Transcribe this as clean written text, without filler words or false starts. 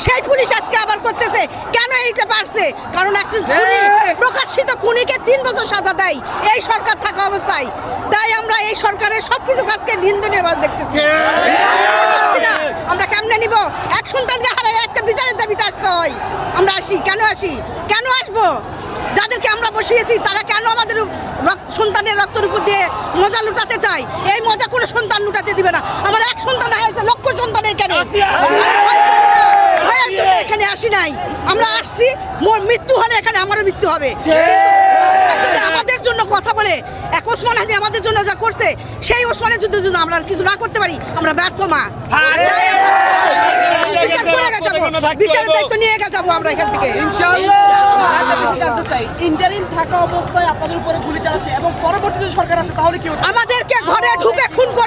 সেই পুলিশ আজকে আবার করতেছে। কেন এইটা পারছে? কারণ একটা খুনি, প্রকাশিত খুনিকে 3 বছর সাজা দেয় এই সরকার থাকা অবস্থায়। তাই আমরা এই সরকারের সবকিছু কাজকে নিন্দনীয় দেখতেছি না। আমরা কেমনে নিব? এক সন্তানকে হারাই আজকে বিচারের দাবিতে আসতে হয়। আমরা আসি, কেন আসি, কেন আসবো? যাদেরকে আমরা বসিয়েছি তারা কেন আমাদের সন্তানের রক্তের উপর দিয়ে মজা লুটাতে চায়? এই মজা কোনো সন্তান লুটাতে দিবে না। আমার এক সন্তান হারাইছে, লক্ষ সন্তানের কেন ভয়ের জন্য এখানে আসি নাই। আমরা আসছি, মোর মৃত্যু হলে এখানে আমারও মৃত্যু হবে। যদি আমাদের জন্য কথা বলে এক ওসমান হাদি আমাদের জন্য যা করছে, সেই ওসমানের যুদ্ধের জন্য আমরা কিছু না করতে পারি, আমরা ব্যর্থ মা। বিচার করে যাবো, বিচারের দায়িত্ব নিয়ে যাবো আমরা এখান থেকে। ইন্টারিম থাকা অবস্থায় আপনাদের উপরে গুলি চালাচ্ছে এবং পরবর্তীতে সরকার আসে, তাহলে কি হবে? আমাদেরকে ঘরে ঢুকে খুন করবে।